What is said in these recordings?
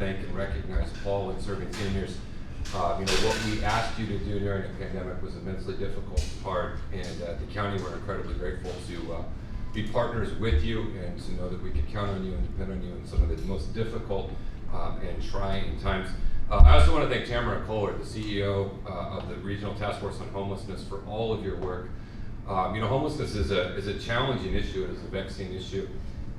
thank and recognize Paul and Serving Seniors. What we asked you to do during the pandemic was immensely difficult and hard, and the county, we're incredibly grateful to be partners with you and to know that we could count on you and depend on you in some of the most difficult and trying times. I also want to thank Tamara Kohler, the CEO of the Regional Task Force on Homelessness, for all of your work. Homelessness is a challenging issue. It is a vexing issue.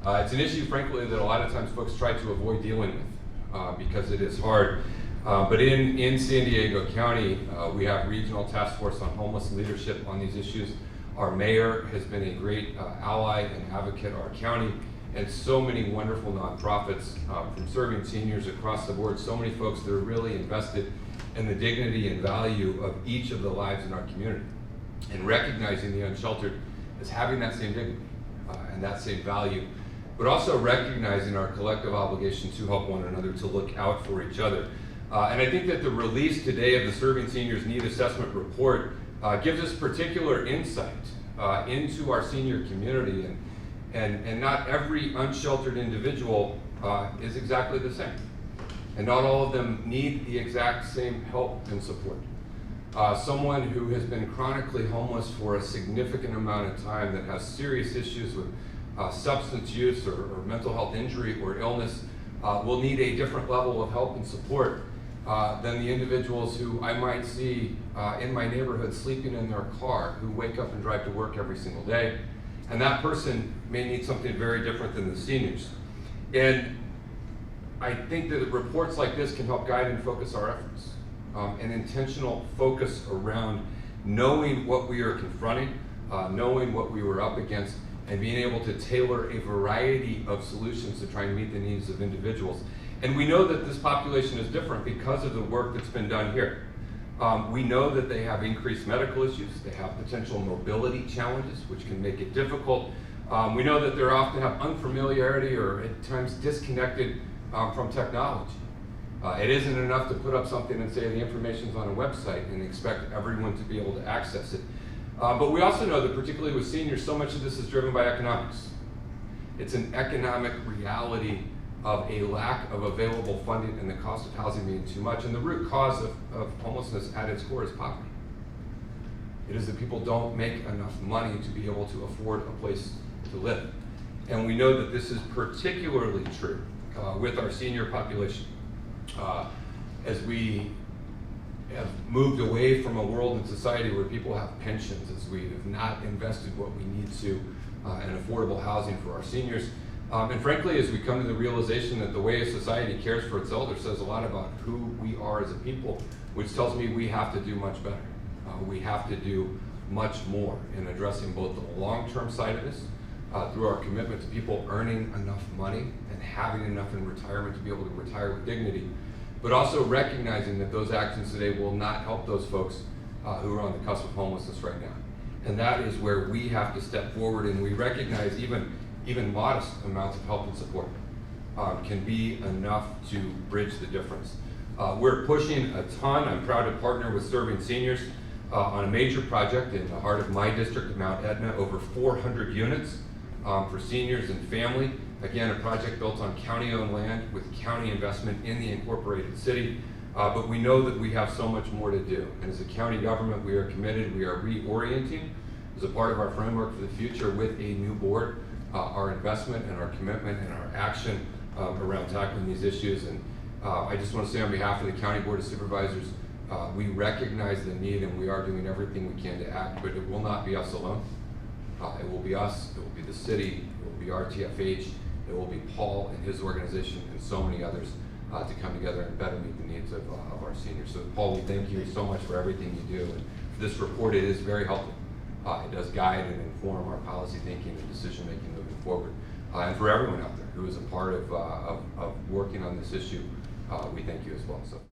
It's an issue, frankly, that a lot of times folks try to avoid dealing with because it is hard. But in San Diego County, we have Regional Task Force on Homeless leadership on these issues. Our mayor has been a great ally and advocate of our county, and so many wonderful nonprofits from Serving Seniors across the board, so many folks that are really invested in the dignity and value of each of the lives in our community, and recognizing the unsheltered as having that same dignity and that same value, but also recognizing our collective obligation to help one another, to look out for each other. And I think that the release today of the Serving Seniors Need Assessment Report gives us particular insight into our senior community, and not every unsheltered individual is exactly the same. And not all of them need the exact same help and support. Someone who has been chronically homeless for a significant amount of time, that has serious issues with substance use or mental health injury or illness, will need a different level of help and support than the individuals who I might see in my neighborhood sleeping in their car, who wake up and drive to work every single day. And that person may need something very different than the seniors. And I think that reports like this can help guide and focus our efforts. An intentional focus around knowing what we are confronting, knowing what we were up against, and being able to tailor a variety of solutions to try and meet the needs of individuals. And we know that this population is different because of the work that's been done here. We know that they have increased medical issues, they have potential mobility challenges, which can make it difficult. We know that they often have unfamiliarity or at times disconnected from technology. It isn't enough to put up something and say the information's on a website and expect everyone to be able to access it. But we also know that particularly with seniors, so much of this is driven by economics. It's an economic reality of a lack of available funding and the cost of housing being too much. And the root cause of homelessness at its core is poverty. It is that people don't make enough money to be able to afford a place to live. And we know that this is particularly true with our senior population. As we have moved away from a world and society where people have pensions, as we have not invested what we need to in affordable housing for our seniors, and frankly, as we come to the realization that the way a society cares for its elders says a lot about who we are as a people, which tells me we have to do much better. We have to do much more in addressing both the long-term side of this, through our commitment to people earning enough money and having enough in retirement to be able to retire with dignity, but also recognizing that those actions today will not help those folks who are on the cusp of homelessness right now. And that is where we have to step forward, and we recognize even modest amounts of help and support can be enough to bridge the difference. We're pushing a ton. I'm proud to partner with Serving Seniors on a major project in the heart of my district of Mount Etna, over 400 units for seniors and family. Again, a project built on county-owned land with county investment in the incorporated city. But we know that we have so much more to do. And as a county government, we are committed, we are reorienting as a part of our framework for the future with a new board, our investment and our commitment and our action around tackling these issues. And I just want to say on behalf of the County Board of Supervisors, we recognize the need and we are doing everything we can to act, but it will not be us alone. It will be us, it will be the city, it will be RTFH, it will be Paul and his organization and so many others to come together and better meet the needs of our seniors. So Paul, we thank you so much for everything you do. And for this report, it is very helpful. It does guide and inform our policy thinking and decision making moving forward. And for everyone out there who is a part of working on this issue, we thank you as well. So.